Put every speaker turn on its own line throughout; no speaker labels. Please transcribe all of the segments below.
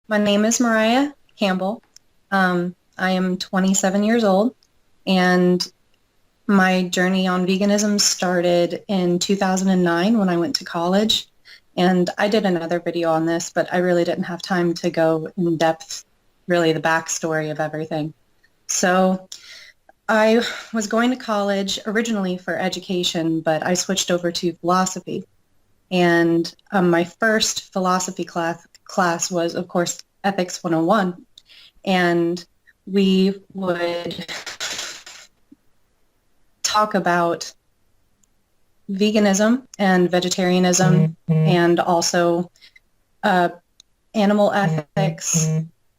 My name is Mariah Campbell. I am 27 years old, and my journey on veganism started in 2009 when I went to college. And I did another video on this, but I really didn't have time to go in depth, really the backstory of everything. So I was going to college originally for education, but I switched over to philosophy. And my first philosophy class was, of course, Ethics 101. And we would talk about veganism and vegetarianism and also uh, animal ethics.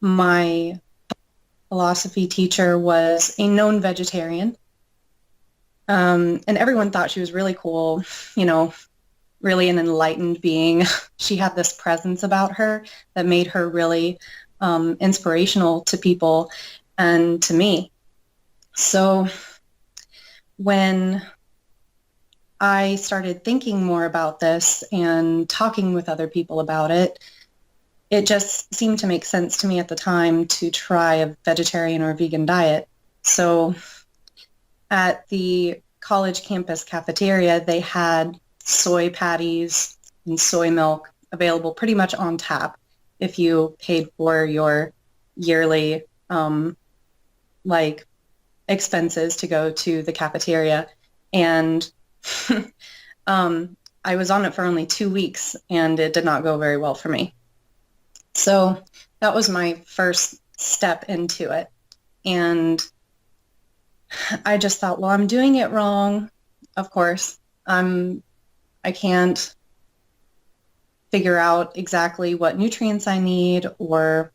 My philosophy teacher was a known vegetarian. And everyone thought she was really cool, really an enlightened being. She had this presence about her that made her really inspirational to people and to me. So when I started thinking more about this and talking with other people about it, it just seemed to make sense to me at the time to try a vegetarian or vegan diet. So at the college campus cafeteria, they had soy patties and soy milk available pretty much on tap if you paid for your yearly like expenses to go to the cafeteria. And I was on it for only 2 weeks and it did not go very well for me. So that was my first step into it. And I just thought, well, I'm doing it wrong. Of course, I can't figure out exactly what nutrients I need, or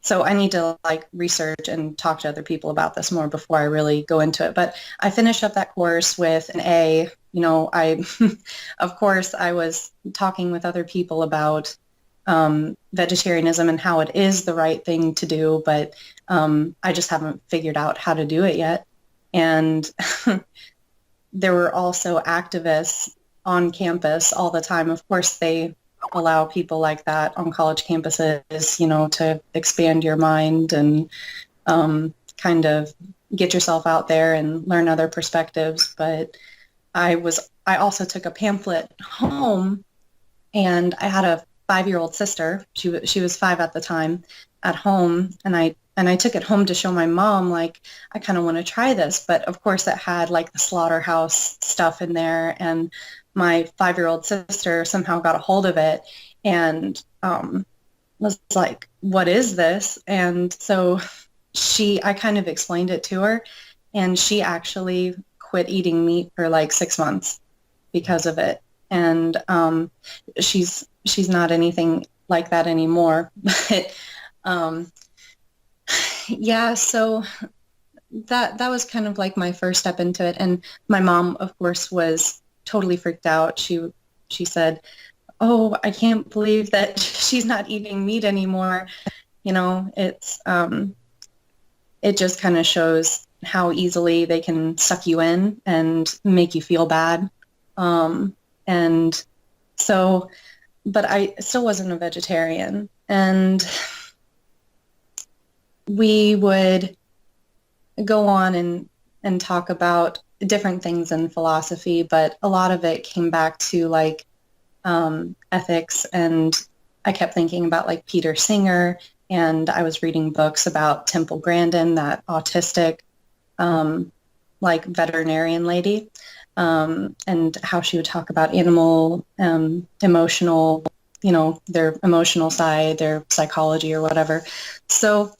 so I need to like research and talk to other people about this more before I really go into it. But I finished up that course with an A. I, of course, I was talking with other people about vegetarianism and how it is the right thing to do, but I just haven't figured out how to do it yet. And there were also activists on campus all the time. Of course, they allow people like that on college campuses, to expand your mind and kind of get yourself out there and learn other perspectives. But I also took a pamphlet home, and I had a 5-year-old sister. She was 5 at the time at home, and I took it home to show my mom, like, I kind of want to try this. But of course it had like the slaughterhouse stuff in there, and my 5-year-old sister somehow got a hold of it and was like, what is this? And so I kind of explained it to her, and she actually quit eating meat for like 6 months because of it. And she's not anything like that anymore. But yeah, so that was kind of like my first step into it. And my mom, of course, was totally freaked out. She said, "Oh, I can't believe that she's not eating meat anymore." It's it just kind of shows how easily they can suck you in and make you feel bad. And so, but I still wasn't a vegetarian. And we would go on and talk about different things in philosophy, but a lot of it came back to like ethics. And I kept thinking about like Peter Singer, and I was reading books about Temple Grandin, that autistic like veterinarian lady, and how she would talk about animal emotional, their emotional side, their psychology or whatever. So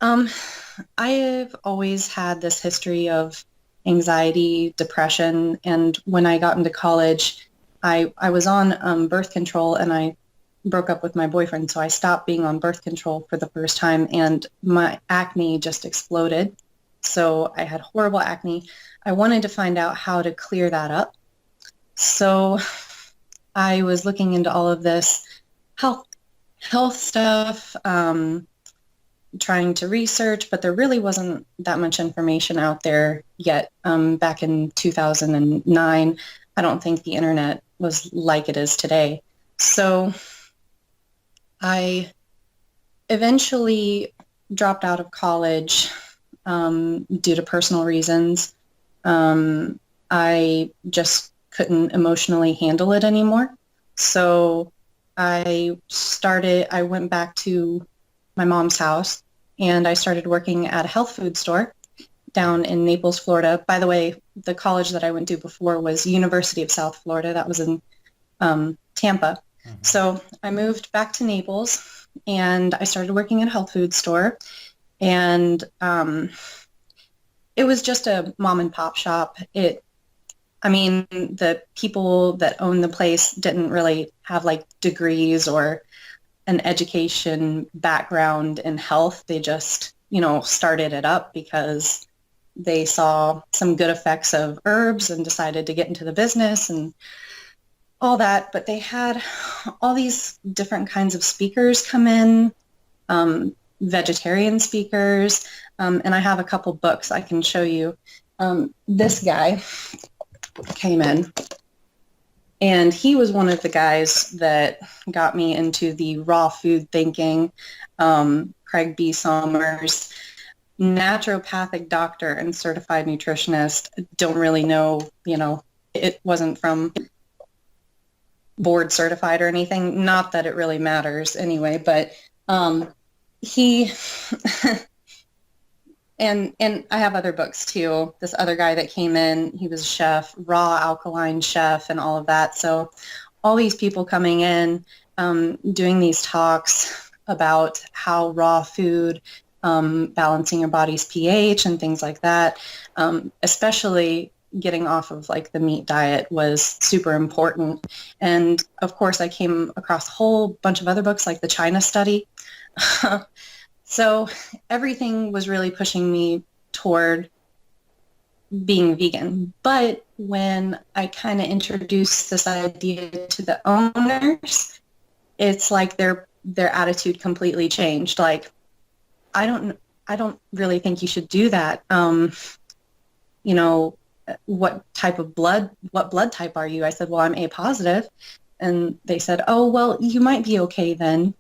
I've always had this history of anxiety, depression, and when I got into college, I was on birth control, and I broke up with my boyfriend, so I stopped being on birth control for the first time, and my acne just exploded. So I had horrible acne. I wanted to find out how to clear that up. So I was looking into all of this health stuff, trying to research, but there really wasn't that much information out there yet. Back in 2009, I don't think the internet was like it is today. So I eventually dropped out of college due to personal reasons. I just couldn't emotionally handle it anymore. So I went back to my mom's house and I started working at a health food store down in Naples, Florida. By the way, the college that I went to before was University of South Florida. That was in Tampa.
Hmm.
So I moved back to Naples and I started working at a health food store. And it was just a mom and pop shop. I mean, the people that owned the place didn't really have like degrees or an education background in health. They just, started it up because they saw some good effects of herbs and decided to get into the business and all that. But they had all these different kinds of speakers come in, vegetarian speakers, and I have a couple books I can show you. This guy came in, and he was one of the guys that got me into the raw food thinking. Craig B. Somers, naturopathic doctor and certified nutritionist. Don't really know, it wasn't from board certified or anything. Not that it really matters anyway, but he and I have other books too. This other guy that came in, he was a chef, raw alkaline chef and all of that. So all these people coming in, doing these talks about how raw food, balancing your body's pH and things like that, especially getting off of like the meat diet was super important. And of course, I came across a whole bunch of other books like the China Study. So everything was really pushing me toward being vegan. But when I kind of introduced this idea to the owners, it's like their attitude completely changed. Like, I don't really think you should do that. You know, what blood type are you? I said, well, I'm A positive. And they said, oh, well, you might be okay then,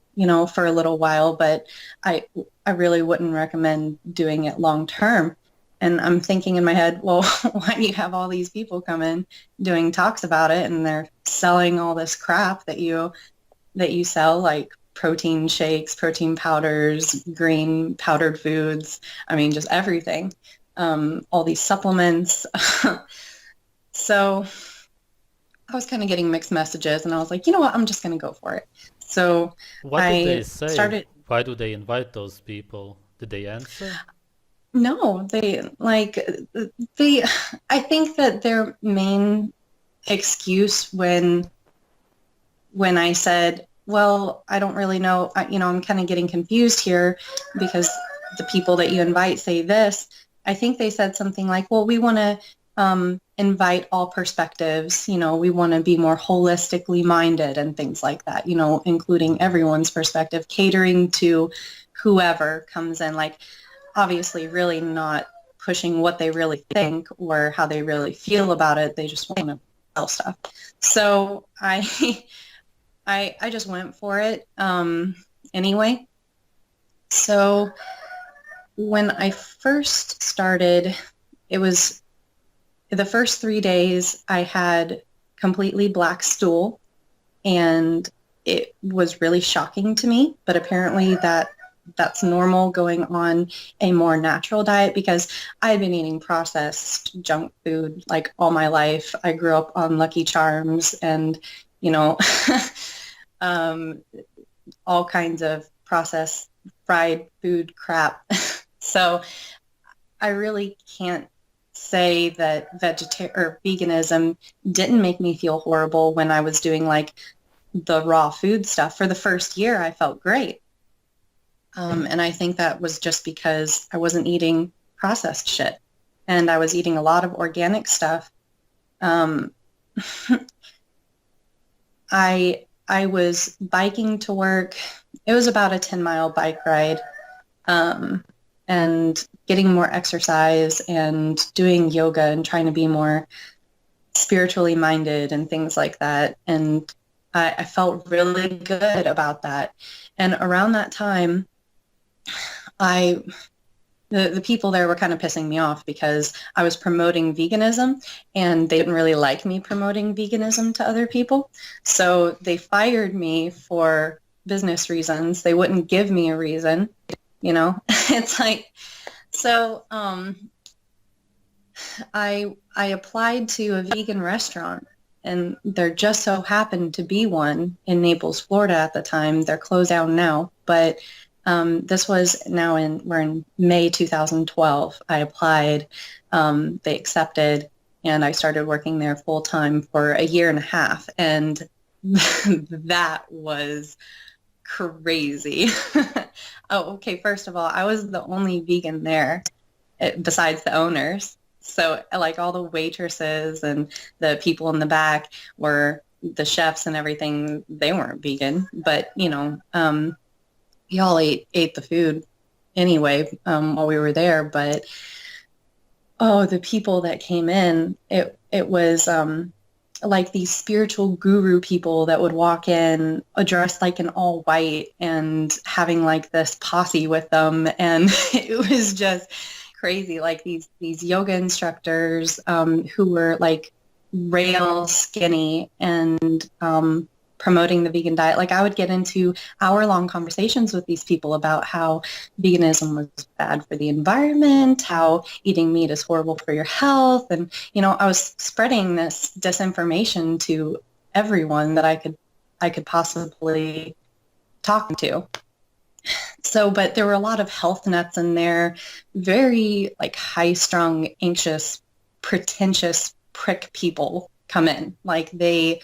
for a little while, but I really wouldn't recommend doing it long term. And I'm thinking in my head, well, why do you have all these people come in doing talks about it and they're selling all this crap that you sell, like protein shakes, protein powders, green powdered foods. I mean, just everything. All these supplements. So I was kind of getting mixed messages and I was like, you know what, I'm just going to go for it. So
What did they
I
say?
started,
Why do they invite those people? Did they answer?
no, they, I think that their main excuse when I said, well, I don't really know, I'm kind of getting confused here because the people that you invite say this. I think they said something like, well, we want to invite all perspectives, we want to be more holistically minded and things like that, including everyone's perspective, catering to whoever comes in, like obviously really not pushing what they really think or how they really feel about it. They just want to sell stuff. So I just went for it anyway. So when I first started, it was the first 3 days I had completely black stool, and it was really shocking to me, but apparently that's normal going on a more natural diet because I had been eating processed junk food like all my life. I grew up on Lucky Charms and, you know, um, all kinds of processed fried food crap. So I really can't say that veganism didn't make me feel horrible when I was doing like the raw food stuff. For the first year, I felt great. And I think that was just because I wasn't eating processed shit and I was eating a lot of organic stuff. Um, I was biking to work. It was about a 10-mile bike ride, and getting more exercise and doing yoga and trying to be more spiritually minded and things like that. And I felt really good about that. And around that time, I the people there were kind of pissing me off because I was promoting veganism and they didn't really like me promoting veganism to other people. So they fired me for business reasons. They wouldn't give me a reason, you know. It's like so I applied to a vegan restaurant and there just so happened to be one in Naples, Florida at the time. They're closed down now, but this was we're in May 2012. I applied, they accepted, and I started working there full time for a year and a half. And that was crazy. Oh, okay. First of all, I was the only vegan there besides the owners. So like all the waitresses and the people in the back were the chefs and everything. They weren't vegan, but we all ate the food anyway while we were there. But oh, the people that came in, it was like these spiritual guru people that would walk in dressed like in all white and having like this posse with them, and it was just crazy. Like these yoga instructors who were like rail skinny and promoting the vegan diet. Like I would get into hour-long conversations with these people about how veganism was bad for the environment, how eating meat is horrible for your health. And, I was spreading this disinformation to everyone that I could possibly talk to. So, but there were a lot of health nuts in there, very like high-strung, anxious, pretentious prick people come in. Like they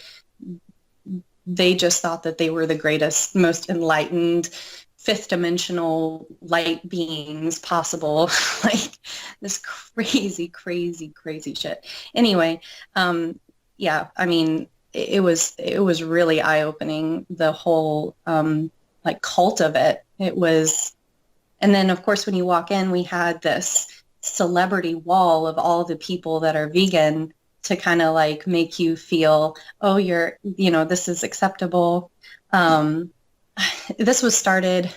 just thought that they were the greatest, most enlightened, fifth dimensional light beings possible. Like this crazy, crazy, crazy shit. Anyway, yeah, I mean, it was really eye-opening, the whole like cult of it. It was, and then of course when you walk in, we had this celebrity wall of all the people that are vegan to kind of like make you feel, oh, this is acceptable. This was started,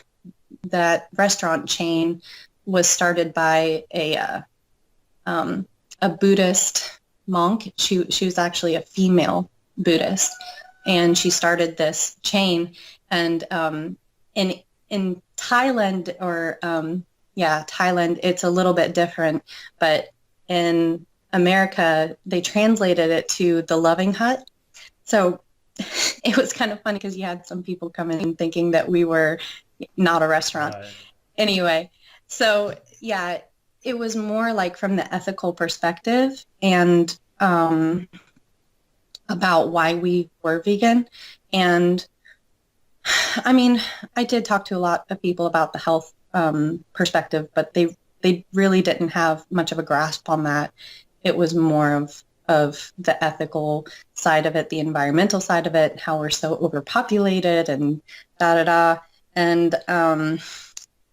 that restaurant chain was started by a Buddhist monk. She was actually a female Buddhist, and she started this chain. And in Thailand, or Thailand, it's a little bit different, but in America, they translated it to the Loving Hut. So it was kind of funny because you had some people come in thinking that we were not a restaurant.
Right.
Anyway, so yeah, it was more like from the ethical perspective and about why we were vegan. And I mean, I did talk to a lot of people about the health perspective, but they really didn't have much of a grasp on that. It was more of the ethical side of it, the environmental side of it, how we're so overpopulated and da-da-da. And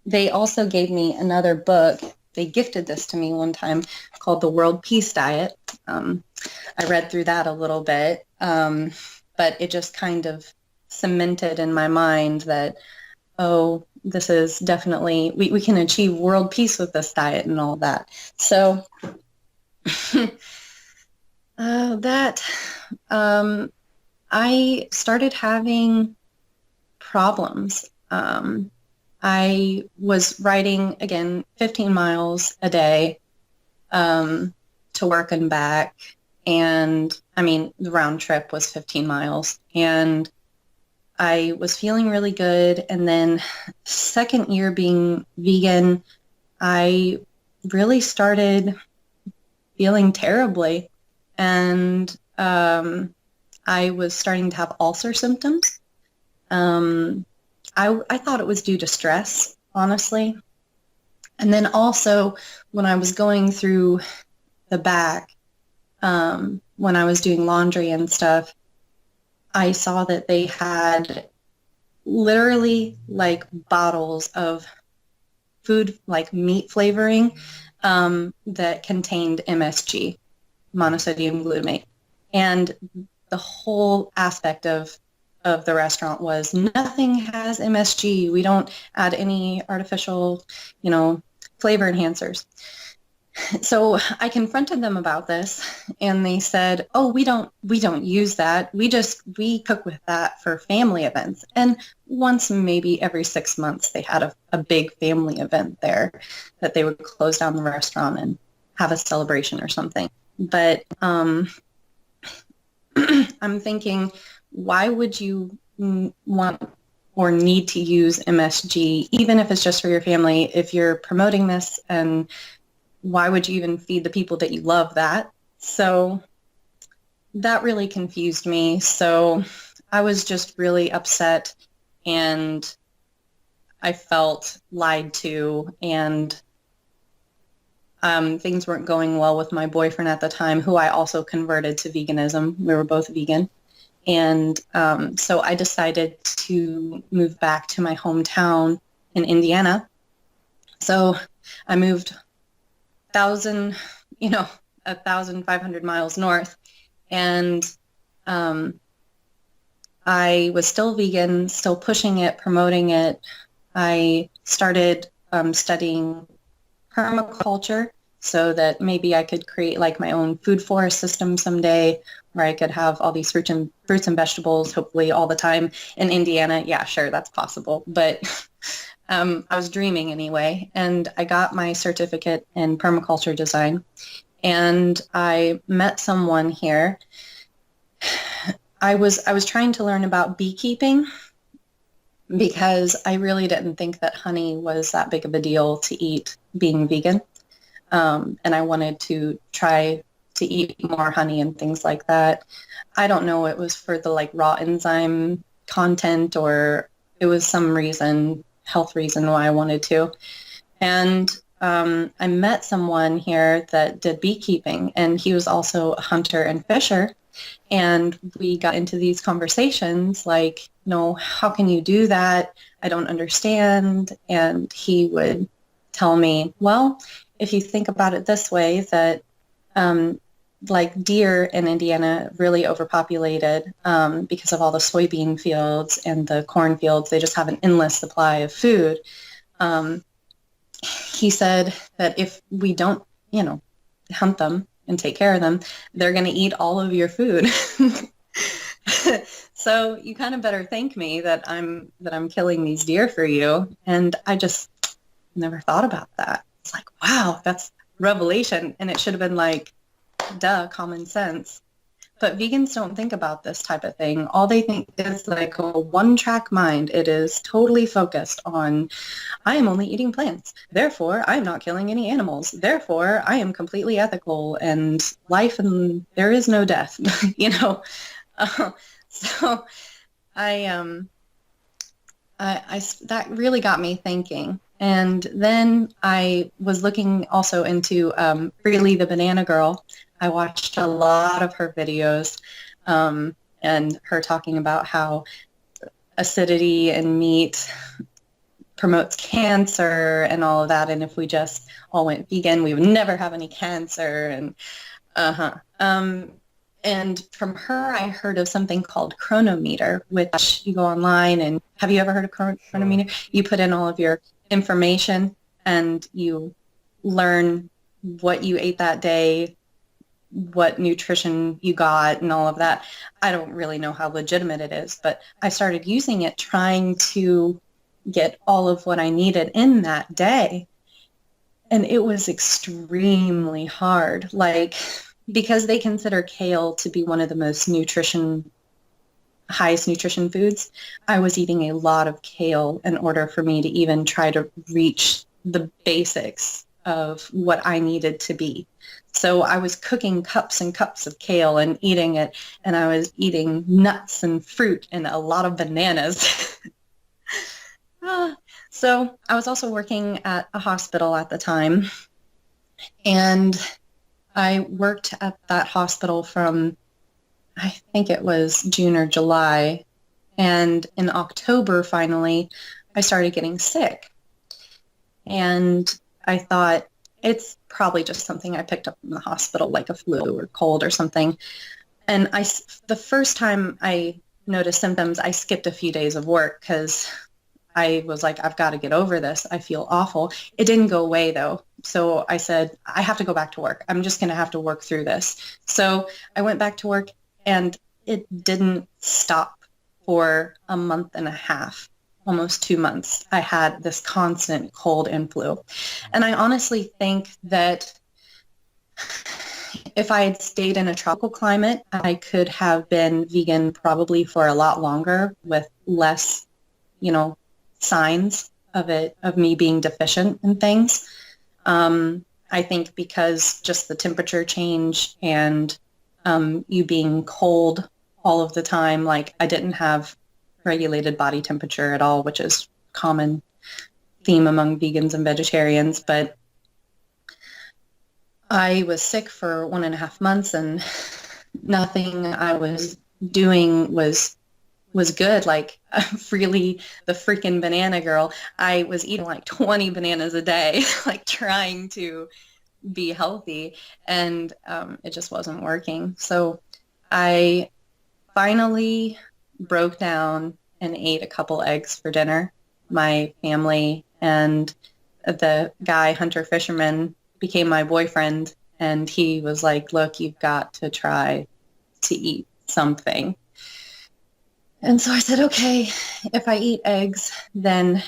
they also gave me another book. They gifted this to me one time called The World Peace Diet. I read through that a little bit, but it just kind of cemented in my mind that, oh, this is definitely, we can achieve world peace with this diet and all that. So I started having problems. I was riding, again, 15 miles a day to work and back. And I mean, the round trip was 15 miles. And I was feeling really good. And then second year being vegan, I really started feeling terribly. And I was starting to have ulcer symptoms. I thought it was due to stress, honestly. And then also when I was going through the back, when I was doing laundry and stuff, I saw that they had literally like bottles of food, like meat flavoring, that contained MSG, monosodium glutamate. And the whole aspect of of the restaurant was nothing has MSG. We don't add any artificial, flavor enhancers. So I confronted them about this, and they said, "Oh, we don't use that. We cook with that for family events." And once maybe every 6 months, they had a big family event there that they would close down the restaurant and have a celebration or something. But I'm thinking, why would you want or need to use MSG, even if it's just for your family, if you're promoting this, and why would you even feed the people that you love that? So that really confused me. So I was just really upset, and I felt lied to, and things weren't going well with my boyfriend at the time, who I also converted to veganism. We were both vegan. And so I decided to move back to my hometown in Indiana. So I moved 1,500 miles north, and I was still vegan, still pushing it, promoting it. I started studying permaculture so that maybe I could create like my own food forest system someday, where I could have all these fruits and vegetables, hopefully all the time in Indiana. Yeah, sure, that's possible. But I was dreaming anyway, and I got my certificate in permaculture design, and I met someone here. I was trying to learn about beekeeping because I really didn't think that honey was that big of a deal to eat being vegan. And I wanted to try to eat more honey and things like that. I don't know, it was for the like raw enzyme content, or it was some reason, health reason why I wanted to. And I met someone here that did beekeeping, and he was also a hunter and fisher. And we got into these conversations like, how can you do that? I don't understand. And he would tell me, well, if you think about it this way, that like deer in Indiana really overpopulated because of all the soybean fields and the corn fields. They just have an endless supply of food. He said that if we don't, hunt them and take care of them, they're going to eat all of your food. So you kind of better thank me that I'm killing these deer for you. And I just never thought about that. It's like, wow, that's revelation. And it should have been like, duh, common sense. But vegans don't think about this type of thing. All they think is like a one-track mind. It is totally focused on, I am only eating plants. Therefore, I am not killing any animals. Therefore, I am completely ethical, and life, and there is no death, So I that really got me thinking. And then I was looking also into Freely the Banana Girl. I watched a lot of her videos, and her talking about how acidity in meat promotes cancer and all of that. And if we just all went vegan, we would never have any cancer. And and from her, I heard of something called Chronometer, which you go online and have you ever heard of Chronometer? You put in all of your information and you learn what you ate that day, what nutrition you got, and all of that. I don't really know how legitimate it is, but I started using it, trying to get all of what I needed in that day. And it was extremely hard, because they consider kale to be one of the most highest nutrition foods. I was eating a lot of kale in order for me to even try to reach the basics of what I needed to be. So I was cooking cups and cups of kale and eating it, and I was eating nuts and fruit and a lot of bananas. So I was also working at a hospital at the time, and I worked at that hospital from, I think it was June or July, and in October, finally, I started getting sick. And I thought, it's probably just something I picked up from the hospital, like a flu or cold or something. And the first time I noticed symptoms, I skipped a few days of work because I was like, I've got to get over this. I feel awful. It didn't go away though. So I said, I have to go back to work. I'm just going to have to work through this. So I went back to work and it didn't stop for a month and a half, almost 2 months. I had this constant cold and flu. And I honestly think that if I had stayed in a tropical climate, I could have been vegan probably for a lot longer with less, you know, signs of me being deficient in things. I think because just the temperature change and you being cold all of the time, like I didn't have regulated body temperature at all, which is common theme among vegans and vegetarians. But I was sick for 1.5 months and nothing I was doing was good. Like really the freaking banana girl. I was eating like 20 bananas a day, like trying to be healthy, and it just wasn't working. So I finally broke down and ate a couple eggs for dinner. My family and the guy, Hunter Fisherman, became my boyfriend, and he was like, look, you've got to try to eat something. And so I said, okay, if I eat eggs, then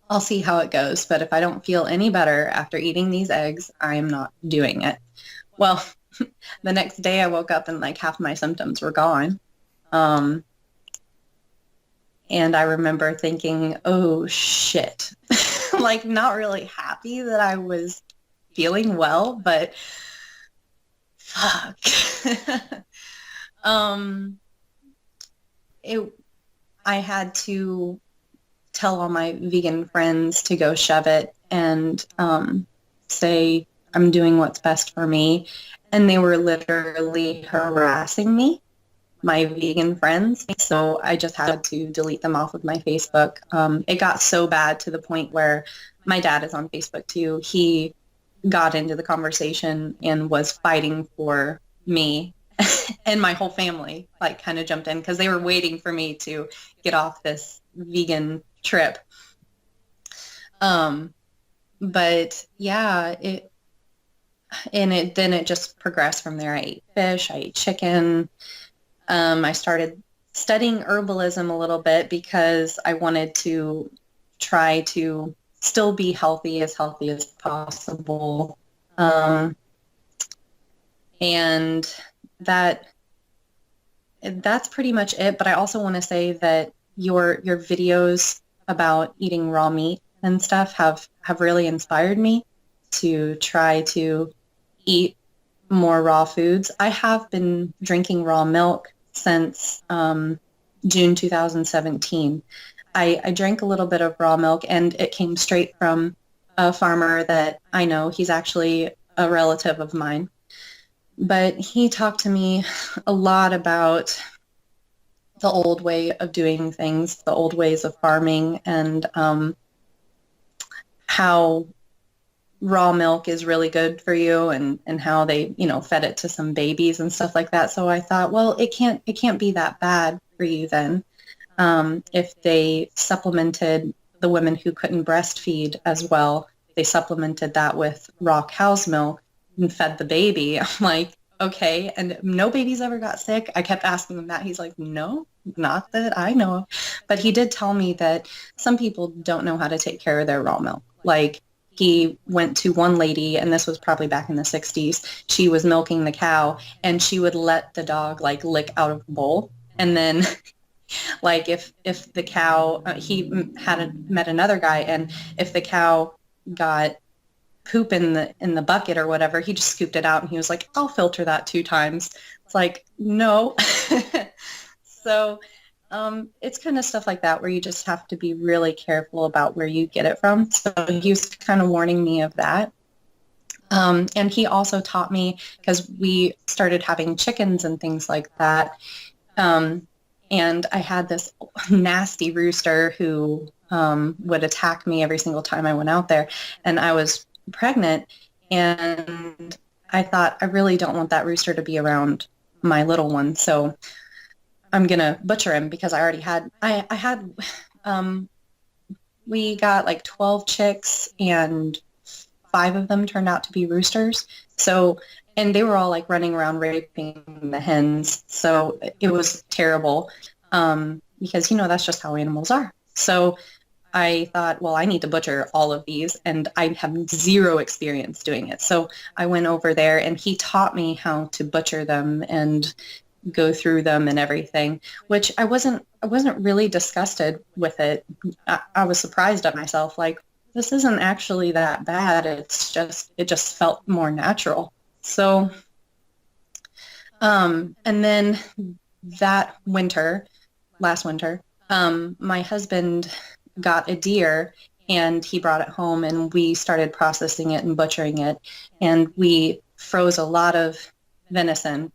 I'll see how it goes. But if I don't feel any better after eating these eggs, I am not doing it. Well, the next day I woke up and like half my symptoms were gone. And I remember thinking, oh shit, like not really happy that I was feeling well, but fuck. um, I had to tell all my vegan friends to go shove it and say I'm doing what's best for me. And they were literally harassing me, my vegan friends. So I just had to delete them off of my Facebook. It got so bad to the point where my dad is on Facebook too. He got into the conversation and was fighting for me and my whole family, like kind of jumped in because they were waiting for me to get off this vegan trip. But yeah, then it just progressed from there. I ate fish, I ate chicken. I started studying herbalism a little bit because I wanted to try to still be healthy as possible. And that's pretty much it. But I also want to say that your videos about eating raw meat and stuff have really inspired me to try to eat more raw foods. I have been drinking raw milk since June 2017. I drank a little bit of raw milk, and it came straight from a farmer that I know. He's actually a relative of mine. But he talked to me a lot about the old way of doing things, the old ways of farming, and how raw milk is really good for you, and how they, fed it to some babies and stuff like that. So I thought, well, it can't be that bad for you then, if they supplemented the women who couldn't breastfeed as well. They supplemented that with raw cow's milk and fed the baby. I'm like, okay. And no babies ever got sick. I kept asking him that. He's like, no, not that I know of. But he did tell me that some people don't know how to take care of their raw milk. Like, he went to one lady, and this was probably back in the 60s. She was milking the cow, and she would let the dog like lick out of the bowl. And then like if the cow, he met another guy, and if the cow got poop in the bucket or whatever, he just scooped it out, and he was like, I'll filter that 2 times. It's like, no. So it's kind of stuff like that where you just have to be really careful about where you get it from. So he was kind of warning me of that. And he also taught me, because we started having chickens and things like that. And I had this nasty rooster who would attack me every single time I went out there. And I was pregnant, and I thought, I really don't want that rooster to be around my little one. So I'm gonna butcher him because I had um we got like 12 chicks and five of them turned out to be roosters. So, and they were all like running around raping the hens. So it was terrible because, that's just how animals are. So I thought, well, I need to butcher all of these, and I have zero experience doing it. So I went over there and he taught me how to butcher them and go through them and everything, which I wasn't really disgusted with it. I was surprised at myself, like, this isn't actually that bad. It just felt more natural. So, and then that winter, last winter, my husband got a deer and he brought it home and we started processing it and butchering it. And we froze a lot of venison.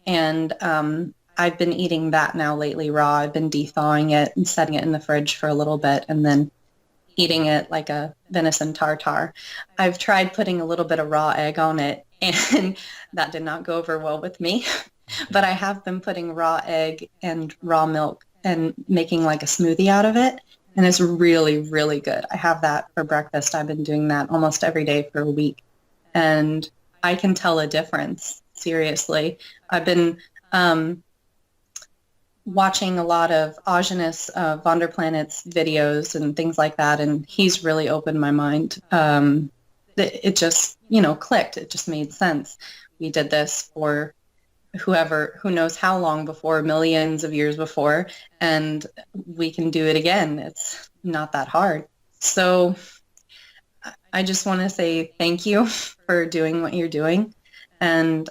And I've been eating that now lately raw. I've been thawing it and setting it in the fridge for a little bit and then eating it like a venison tartare. I've tried putting a little bit of raw egg on it and that did not go over well with me. But I have been putting raw egg and raw milk and making like a smoothie out of it. And it's really, really good. I have that for breakfast. I've been doing that almost every day for a week. And I can tell a difference, seriously. I've been watching a lot of Augenis von der Planet's videos and things like that, and he's really opened my mind. It just, clicked. It just made sense. We did this for who knows how long before, millions of years before, and we can do it again. It's not that hard. So I just want to say thank you for doing what you're doing. And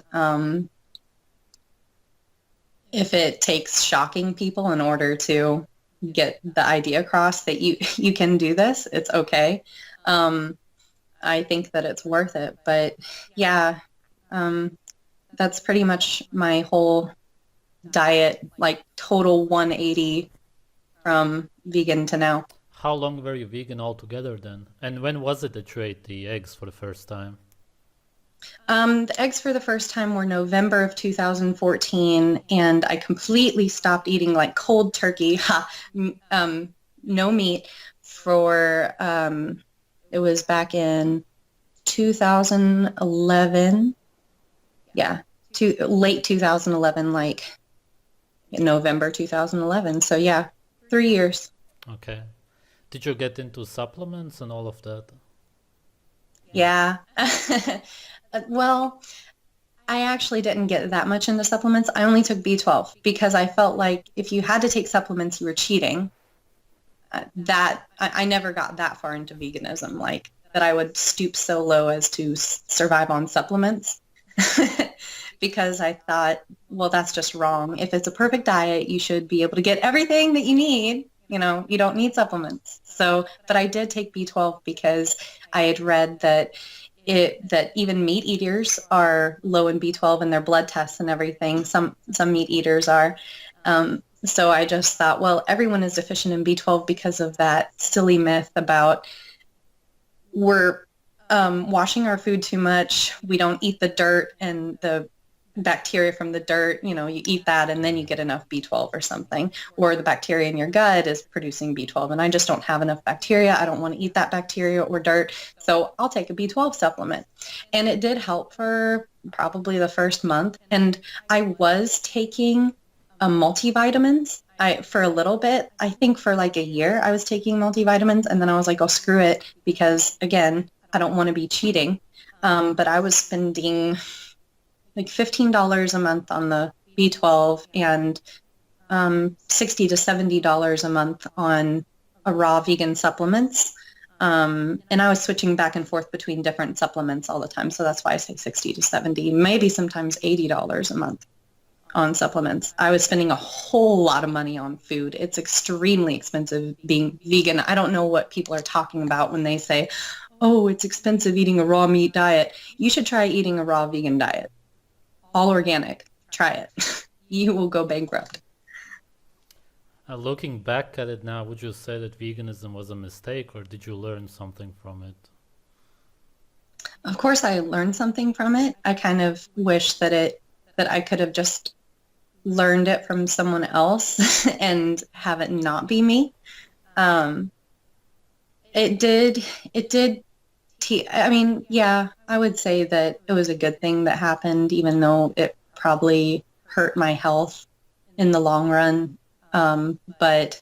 if it takes shocking people in order to get the idea across that you can do this, it's okay. I think that it's worth it. But yeah, that's pretty much my whole diet, like total 180 from vegan to now.
How long were you vegan altogether then? And when was it that you ate the eggs for the first time?
The eggs for the first time were November of 2014, and I completely stopped eating like cold turkey, no meat for, it was back in 2011. Yeah, late 2011, like in November 2011. So yeah, 3 years.
Okay. Did you get into supplements and all of that?
Yeah. Well, I actually didn't get that much into supplements. I only took B12 because I felt like if you had to take supplements, you were cheating. I never got that far into veganism, like that I would stoop so low as to survive on supplements because I thought, well, that's just wrong. If it's a perfect diet, you should be able to get everything that you need. You don't need supplements. So, but I did take B12 because I had read that even meat eaters are low in B12 in their blood tests and everything. Some meat eaters are. So I just thought, well, everyone is deficient in B12 because of that silly myth about we're washing our food too much. We don't eat the dirt and the bacteria from the dirt. You eat that and then you get enough B12 or something. Or the bacteria in your gut is producing B12 and I just don't have enough bacteria. I don't want to eat that bacteria or dirt. So I'll take a B12 supplement. And it did help for probably the first month. And I was taking multivitamins. For a little bit, I think for like a year, I was taking multivitamins and then I was like, oh, screw it. Because again, I don't want to be cheating. But I was spending like $15 a month on the B12 and $60 to $70 a month on a raw vegan supplements. And I was switching back and forth between different supplements all the time. So that's why I say 60 to 70, maybe sometimes $80 a month on supplements. I was spending a whole lot of money on food. It's extremely expensive being vegan. I don't know what people are talking about when they say, oh, it's expensive eating a raw meat diet. You should try eating a raw vegan diet. All organic. Try it. You will go bankrupt.
Looking back at it now, would you say that veganism was a mistake or did you learn something from it?
Of course, I learned something from it. I kind of wish that I could have just learned it from someone else and have it not be me. Um, it did, it did I mean, yeah, I would say that it was a good thing that happened, even though it probably hurt my health in the long run. But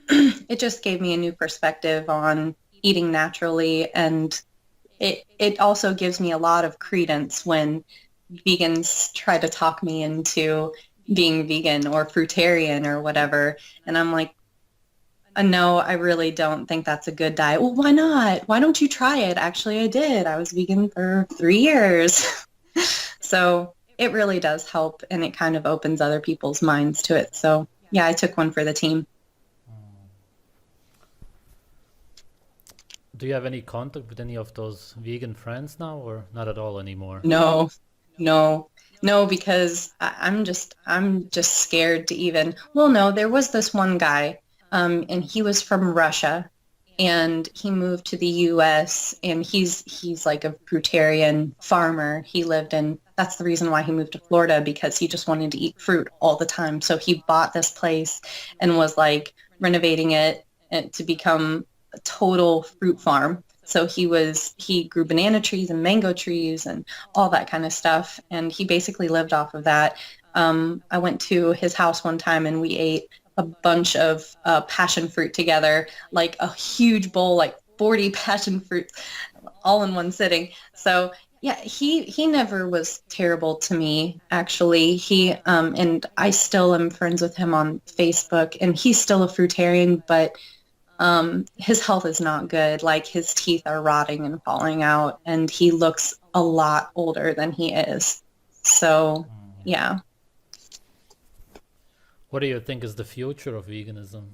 it just gave me a new perspective on eating naturally, and it also gives me a lot of credence when vegans try to talk me into being vegan or fruitarian or whatever. And I'm like, no, I really don't think that's a good diet. Well, why not? Why don't you try it? Actually, I did. I was vegan for 3 years. So it really does help, and it kind of opens other people's minds to it. So yeah, I took one for the team.
Do you have any contact with any of those vegan friends now, or not at all anymore?
No, no, no, because I'm just scared to even, well, no, there was this one guy, and he was from Russia, and he moved to the US, and he's like a fruitarian farmer. He lived in, that's the reason why he moved to Florida, because he just wanted to eat fruit all the time. So he bought this place and was like renovating it and to become a total fruit farm. So he grew banana trees and mango trees and all that kind of stuff. And he basically lived off of that. I went to his house one time and we ate a bunch of passion fruit together, like a huge bowl, like 40 passion fruits all in one sitting. So yeah, he never was terrible to me, actually. And I still am friends with him on Facebook, and he's still a fruitarian, but his health is not good. Like his teeth are rotting and falling out, and he looks a lot older than he is. So, yeah.
What do you think is the future of veganism?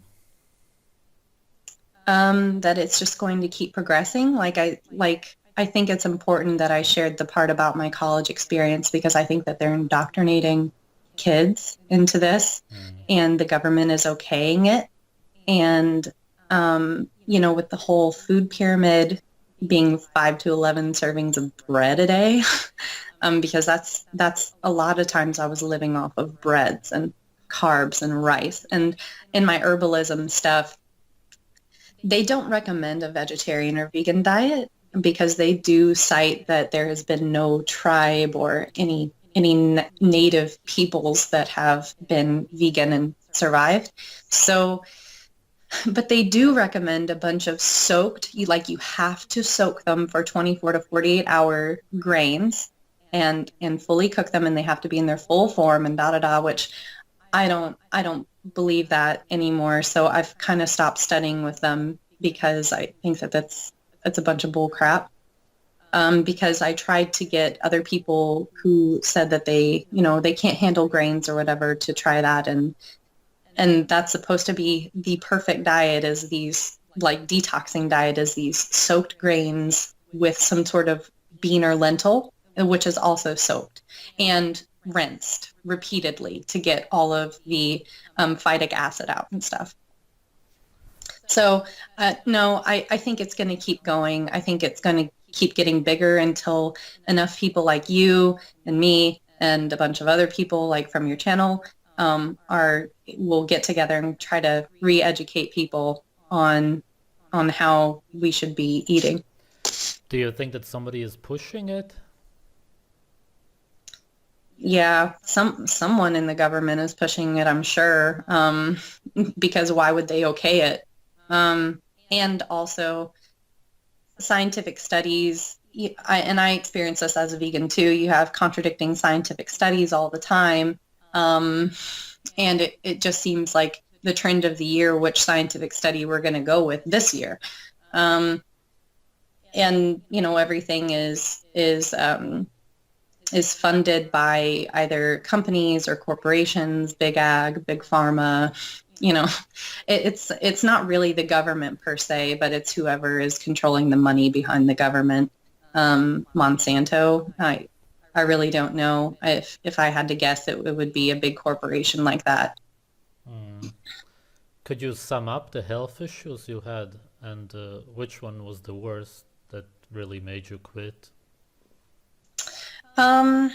That it's just going to keep progressing. I think it's important that I shared the part about my college experience because I think that they're indoctrinating kids into this,
Mm.
and the government is okaying it. And with the whole food pyramid being 5 to 11 servings of bread a day, because that's a lot of times I was living off of breads and carbs and rice. And in my herbalism stuff, they don't recommend a vegetarian or vegan diet because they do cite that there has been no tribe or any native peoples that have been vegan and survived. So, but they do recommend a bunch of soaked, you have to soak them for 24 to 48-hour grains and fully cook them, and they have to be in their full form and da da da, which I don't believe that anymore. So I've kind of stopped studying with them because I think that that's a bunch of bull crap. Because I tried to get other people who said that they can't handle grains or whatever to try that, and that's supposed to be the perfect diet, is these like detoxing diet, is these soaked grains with some sort of bean or lentil, which is also soaked and rinsed repeatedly to get all of the phytic acid out and stuff. So no, I think it's going to keep going. I think it's going to keep getting bigger until enough people like you and me and a bunch of other people like from your channel are will get together and try to re-educate people on how we should be eating.
Do you think that somebody is pushing it?
Yeah, someone in the government is pushing it, I'm sure, because why would they okay it? And also scientific studies, and I experience this as a vegan too. You have contradicting scientific studies all the time, and it just seems like the trend of the year, which scientific study we're going to go with this year. Um, and everything is funded by either companies or corporations, big ag, big pharma. You know, it's not really the government per se, but it's whoever is controlling the money behind the government. Monsanto, I really don't know. If I had to guess, it would be a big corporation like that.
Mm. Could you sum up the health issues you had and which one was the worst that really made you quit?
Um,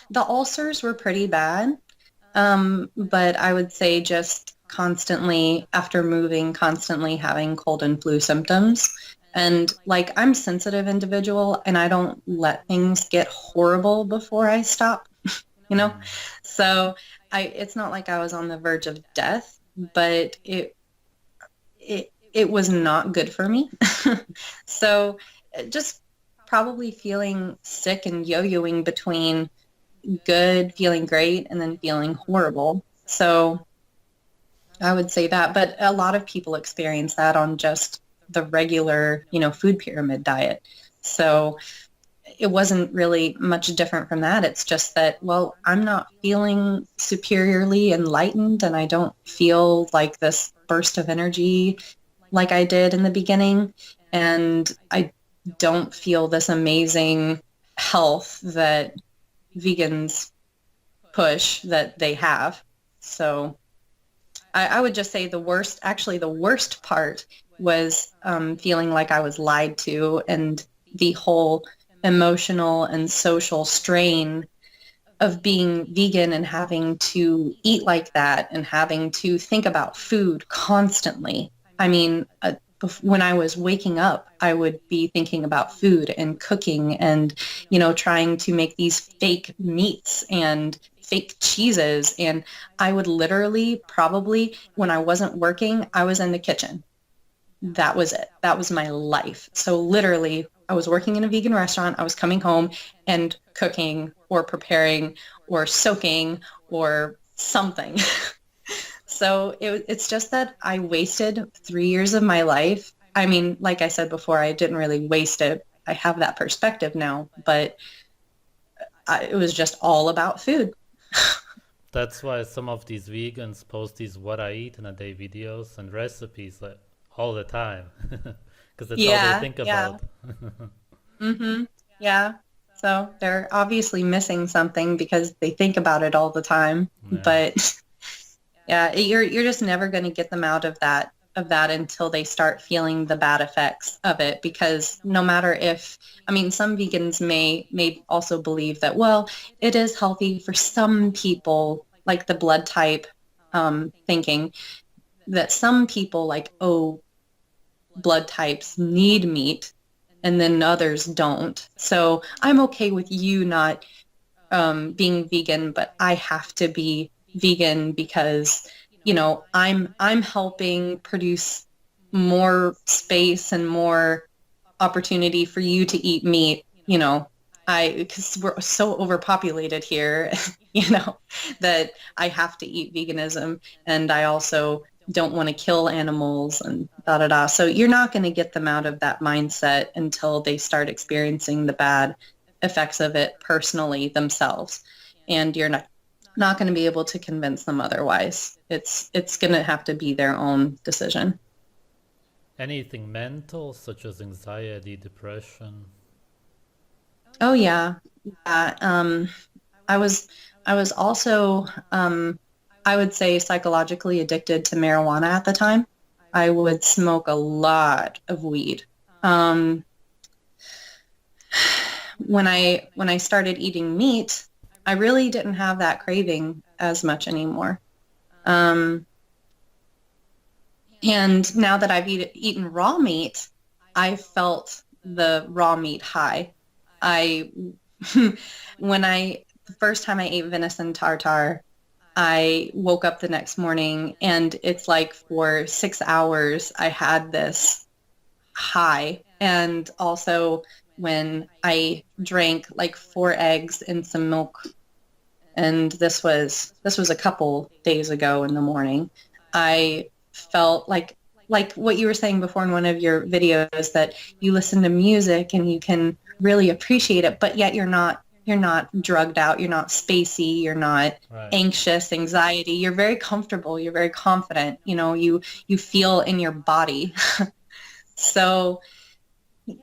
the ulcers were pretty bad. But I would say just constantly after moving, constantly having cold and flu symptoms. And like I'm a sensitive individual and I don't let things get horrible before I stop, you know?
Mm.
So it's not like I was on the verge of death, but it was not good for me. So just probably feeling sick and yo-yoing between good, feeling great, and then feeling horrible. So I would say that, but a lot of people experience that on just the regular, food pyramid diet. So it wasn't really much different from that. It's just that, well, I'm not feeling superiorly enlightened and I don't feel like this burst of energy like I did in the beginning. And I don't feel this amazing health that vegans push that they have. So I would just say actually the worst part was feeling like I was lied to and the whole emotional and social strain of being vegan and having to eat like that and having to think about food constantly. I mean, when I was waking up, I would be thinking about food and cooking and, trying to make these fake meats and fake cheeses. And I would literally probably, when I wasn't working, I was in the kitchen. That was it. That was my life. So literally, I was working in a vegan restaurant. I was coming home and cooking or preparing or soaking or something. So it's just that I wasted 3 years of my life. I mean, like I said before, I didn't really waste it. I have that perspective now, but it was just all about food.
That's why some of these vegans post these what I eat in a day videos and recipes like all the time, because that's all they
Yeah,
think
yeah.
about.
Mm-hmm. Yeah. So they're obviously missing something because they think about it all the time.
Yeah.
But yeah, you're just never going to get them out of that until they start feeling the bad effects of it. Because no matter if, I mean, some vegans may also believe that, well, it is healthy for some people, like the blood type thinking that some people like, oh, blood types need meat and then others don't. So I'm okay with you not being vegan, but I have to be vegan because, I'm helping produce more space and more opportunity for you to eat meat, because we're so overpopulated here, that I have to eat veganism. And I also don't want to kill animals and da da da. So you're not going to get them out of that mindset until they start experiencing the bad effects of it personally themselves. And you're not going to be able to convince them otherwise. It's going to have to be their own decision.
Anything mental, such as anxiety, depression.
Oh yeah. Yeah. I was I was also I would say psychologically addicted to marijuana at the time. I would smoke a lot of weed. Um, when I started eating meat, I really didn't have that craving as much anymore. Um, and now that I've eaten raw meat, I felt the raw meat high. I the first time I ate venison tartare, I woke up the next morning and it's like for 6 hours I had this high. And also when I drank like 4 eggs and some milk, and this was a couple days ago in the morning, I felt like what you were saying before in one of your videos, that you listen to music and you can really appreciate it, but yet you're not drugged out, you're not spacey, you're not
Right.
anxious, anxiety, you're very comfortable, you're very confident, you feel in your body. So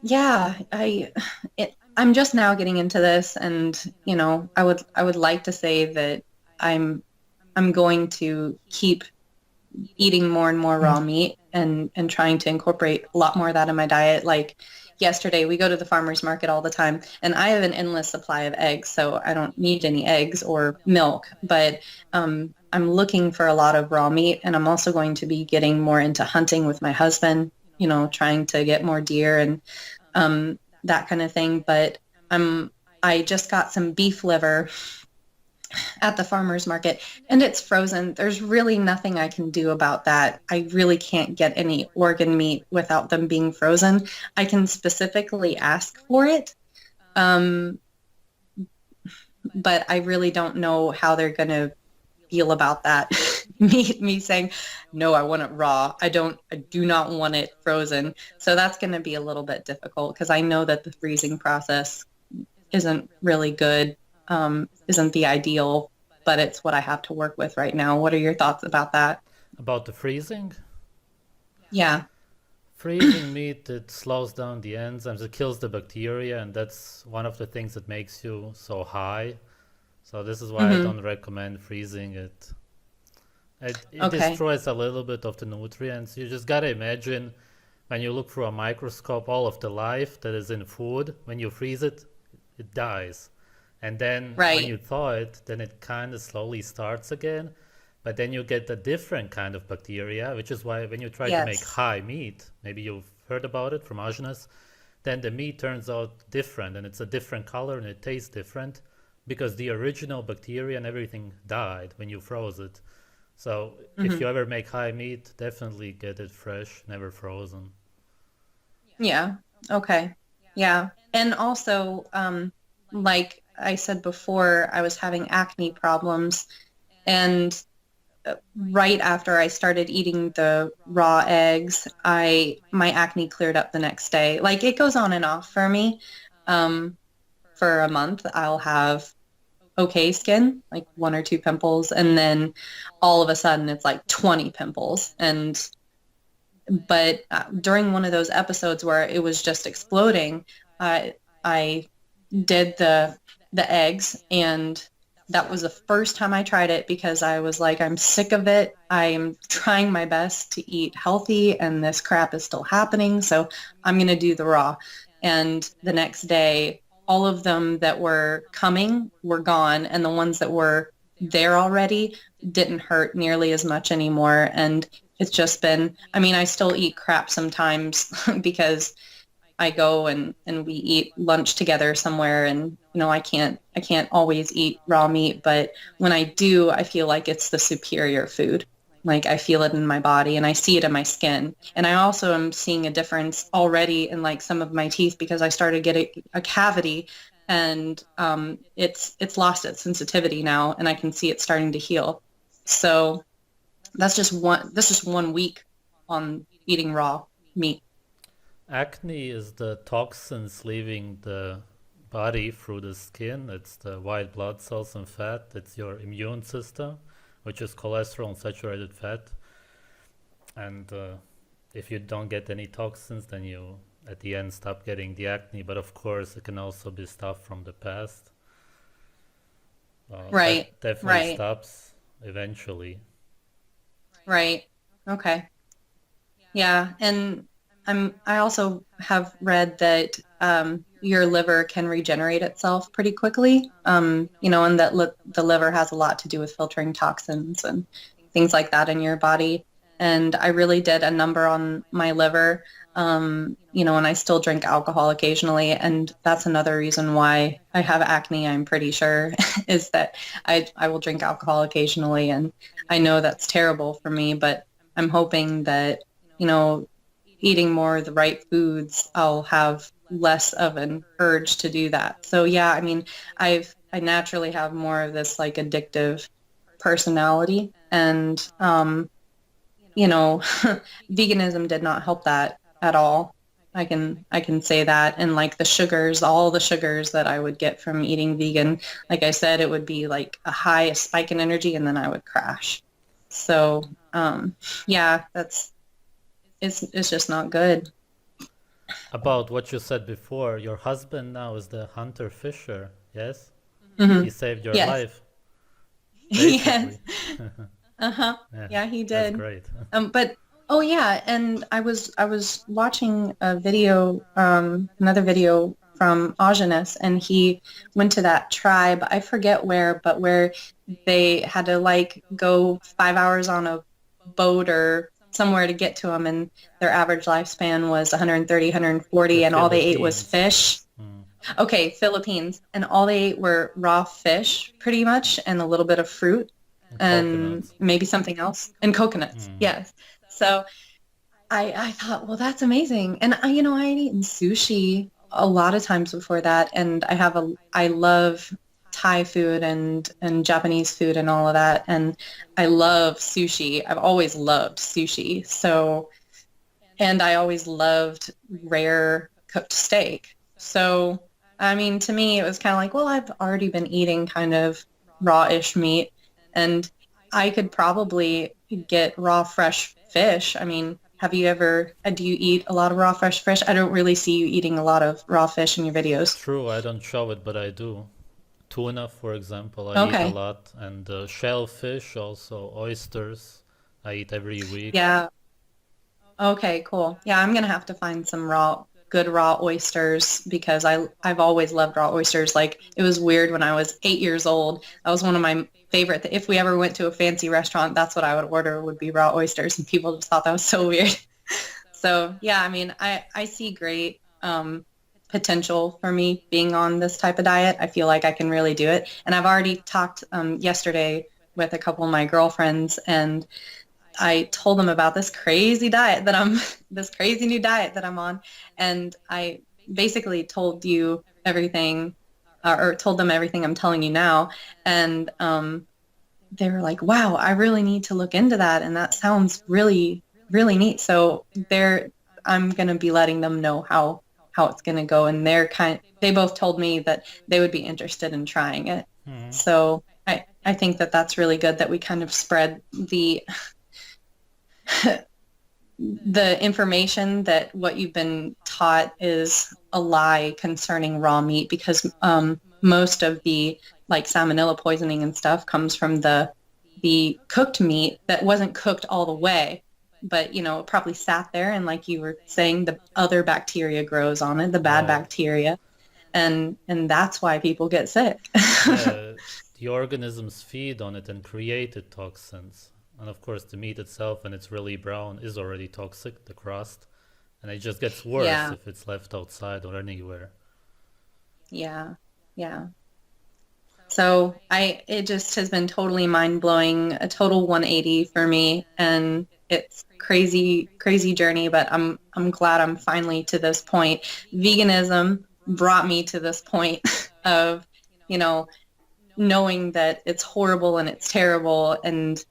yeah, I'm just now getting into this, and I would like to say that I'm I'm going to keep eating more and more raw meat and trying to incorporate a lot more of that in my diet. Like yesterday, we go to the farmer's market all the time, and I have an endless supply of eggs, so I don't need any eggs or milk. But I'm looking for a lot of raw meat, and I'm also going to be getting more into hunting with my husband, trying to get more deer and that kind of thing. But I just got some beef liver at the farmer's market and it's frozen. There's really nothing I can do about that. I really can't get any organ meat without them being frozen. I can specifically ask for it, um, but I really don't know how they're going to feel about that. me saying, no, I want it raw. I do not want it frozen. So that's going to be a little bit difficult because I know that the freezing process isn't really good, isn't the ideal, but it's what I have to work with right now. What are your thoughts about that?
About the freezing?
Yeah.
Freezing meat, it slows down the enzymes, it kills the bacteria, and that's one of the things that makes you so high. So this is why I
Mm-hmm.
don't recommend freezing it. It
Okay.
destroys a little bit of the nutrients. You just gotta imagine when you look through a microscope, all of the life that is in food, when you freeze it, it dies. And then when
Right.
you thaw it, then it kind of slowly starts again. But then you get a different kind of bacteria, which is why when you try to make
Yes.
high meat, maybe you've heard about it from Ajnas, then the meat turns out different and it's a different color and it tastes different because the original bacteria and everything died when you froze it. So if
Mm-hmm.
you ever make high meat, definitely get it fresh, never frozen.
Yeah. Okay. Yeah. And also, like I said before, I was having acne problems, and right after I started eating the raw eggs, I my acne cleared up the next day. Like it goes on and off for me. Um, for a month, I'll have okay skin, like one or two pimples, and then all of a sudden it's like 20 pimples. And but during one of those episodes where it was just exploding, I did the eggs, and that was the first time I tried it because I was like, I'm sick of it. I'm trying my best to eat healthy and this crap is still happening. So I'm going to do the raw. And the next day, all of them that were coming were gone. And the ones that were there already didn't hurt nearly as much anymore. And it's just been, I mean, I still eat crap sometimes because I go and we eat lunch together somewhere, and I can't always eat raw meat, but when I do, I feel like it's the superior food. Like I feel it in my body and I see it in my skin. And I also am seeing a difference already in like some of my teeth because I started getting a cavity, and it's lost its sensitivity now and I can see it starting to heal. So that's just one week on eating raw meat.
Acne is the toxins leaving the body through the skin. It's the white blood cells and fat. It's your immune system, which is cholesterol and saturated fat. And if you don't get any toxins, then you at the end stop getting the acne. But of course, it can also be stuff from the past.
Right,
That definitely
right,
stops eventually.
right. Okay. Yeah, and I also have read that your liver can regenerate itself pretty quickly. And that the liver has a lot to do with filtering toxins and things like that in your body. And I really did a number on my liver. And I still drink alcohol occasionally, and that's another reason why I have acne, I'm pretty sure, is that I will drink alcohol occasionally, and I know that's terrible for me, but I'm hoping that, you know, eating more of the right foods, I'll have less of an urge to do that. So yeah, I mean, I naturally have more of this like addictive personality, and veganism did not help that at all. I can say that. And like the sugars, all the sugars that I would get from eating vegan, like I said, it would be like a spike in energy and then I would crash. So yeah, it's just not good.
About what you said before, your husband now is the hunter fisher, yes?
Hmm.
He saved your
Yes.
life,
Yes.
basically.
Uh-huh.
Yeah,
Yeah, he
that's
did.
great.
But oh yeah, and I was watching a video, another video from Augenis, and he went to that tribe. I forget where, but where they had to like go 5 hours on a boat or somewhere to get to them, and their average lifespan was 130,
The
140, and all they ate was
Philippines.
fish.
Mm.
Okay, Philippines, and all they ate were raw fish, pretty much, and a little bit of fruit,
And
and
coconuts.
maybe something else, and coconuts.
Mm.
Yes. So I thought, well, that's amazing. And I had eaten sushi a lot of times before that, and I love Thai food and Japanese food and all of that, and I love sushi. I've always loved sushi. So, and I always loved rare cooked steak. So, I mean, to me, it was kind of like, well, I've already been eating kind of raw-ish meat, and I could probably get raw fresh fish. I mean, do you eat a lot of raw fresh fish? I don't really see you eating a lot of raw fish in your videos.
True, I don't show it, but I do. Tuna, for example, I eat a
Okay.
lot, and shellfish, also oysters, I eat every week.
Yeah. Okay, cool. Yeah, I'm gonna have to find some good raw oysters because I've always loved raw oysters. Like it was weird when I was 8 years old. That was one of my favorite. If we ever went to a fancy restaurant, that's what I would order would be raw oysters, and people just thought that was so weird. So yeah, I mean, I see great potential for me being on this type of diet. I feel like I can really do it, and I've already talked yesterday with a couple of my girlfriends, and I told them about this crazy diet that I'm, this crazy new diet that I'm on. And I basically told you everything, or told them everything I'm telling you now. And they were like, wow, I really need to look into that. And that sounds really, really neat. So I'm going to be letting them know how it's going to go. And they both told me that they would be interested in trying it.
Mhm.
So I think that that's really good that we kind of spread the information that what you've been taught is a lie concerning raw meat because most of the like salmonella poisoning and stuff comes from the cooked meat that wasn't cooked all the way, but it probably sat there and like you were saying, the other bacteria grows on it, the bad
Right.
bacteria, and that's why people get sick.
Yeah, the organisms feed on it and created toxins. And of course, the meat itself, when it's really brown, is already toxic, the crust. And it just gets worse
Yeah,
if it's left outside or anywhere.
yeah, yeah. So it just has been totally mind blowing, a total 180 for me, and it's crazy, crazy journey. But I'm glad I'm finally to this point. Veganism brought me to this point of, you know, knowing that it's horrible and it's terrible, and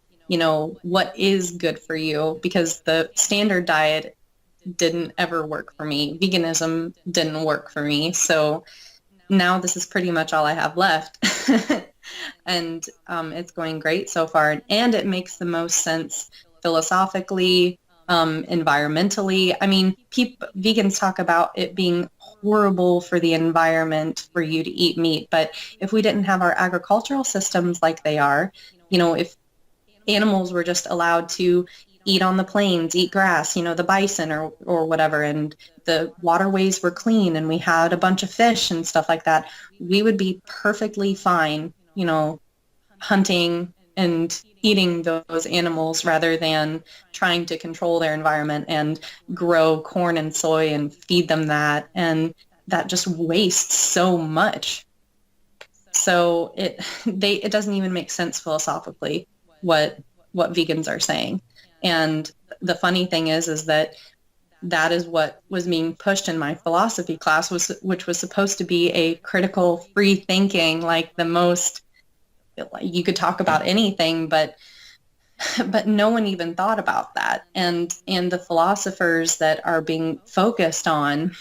what is good for you because the standard diet didn't ever work for me. Veganism didn't work for me, so now this is pretty much all I have left. And it's going great so far. And it makes the most sense philosophically, environmentally. I mean, vegans talk about it being horrible for the environment for you to eat meat. But if we didn't have our agricultural systems like they are, if animals were just allowed to eat on the plains, eat grass, the bison or whatever, and the waterways were clean and we had a bunch of fish and stuff like that, we would be perfectly fine, hunting and eating those animals rather than trying to control their environment and grow corn and soy and feed them that. And that just wastes so much. So it doesn't even make sense philosophically what what vegans are saying. And the funny thing is that is what was being pushed in my philosophy class, which was supposed to be a critical free thinking, like the most, like you could talk about anything, but no one even thought about that. And the philosophers that are being focused on,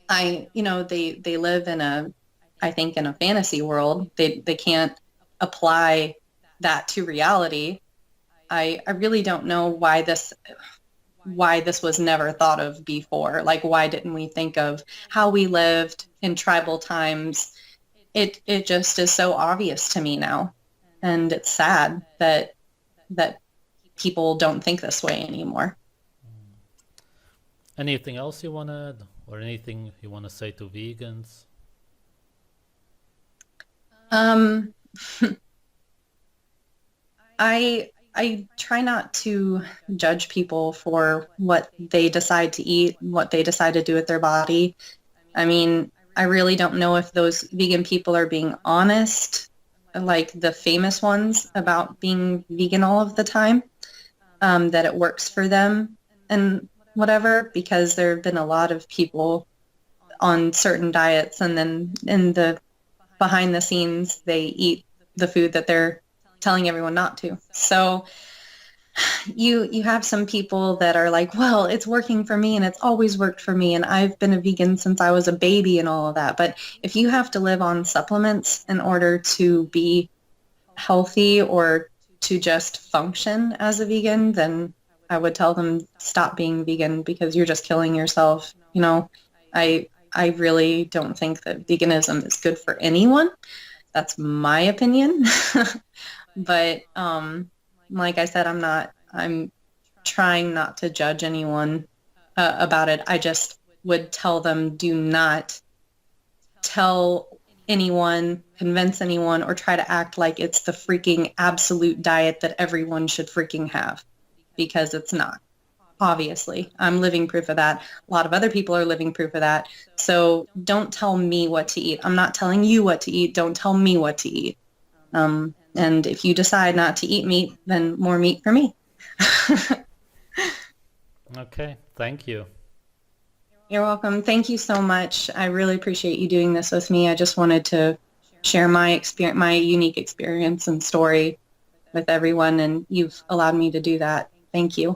they live in I think in a fantasy world. They can't apply that to reality. I really don't know why this was never thought of before. Like, why didn't we think of how we lived in tribal times? It just is so obvious to me now. And it's sad that that people don't think this way anymore.
Anything else you want to add, or anything you want to say to vegans?
Um, I try not to judge people for what they decide to eat, what they decide to do with their body. I mean, I really don't know if those vegan people are being honest, like the famous ones about being vegan all of the time, that it works for them and whatever, because there have been a lot of people on certain diets and then in the behind the scenes they eat the food that they're telling everyone not to. So you have some people that are like, well, it's working for me and it's always worked for me and I've been a vegan since I was a baby and all of that. But if you have to live on supplements in order to be healthy or to just function as a vegan, then I would tell them stop being vegan because you're just killing yourself. You know, I really don't think that veganism is good for anyone. That's my opinion. But like I said, I'm trying not to judge anyone about it. I just would tell them do not tell anyone, convince anyone, or try to act like it's the freaking absolute diet that everyone should freaking have, because it's not. Obviously, I'm living proof of that. A lot of other people are living proof of that. So don't tell me what to eat. I'm not telling you what to eat. Don't tell me what to eat. And if you decide not to eat meat, then more meat for me.
Okay, thank you.
You're welcome. Thank you so much. I really appreciate you doing this with me. I just wanted to share my experience, my unique experience and story with everyone, and you've allowed me to do that. Thank you.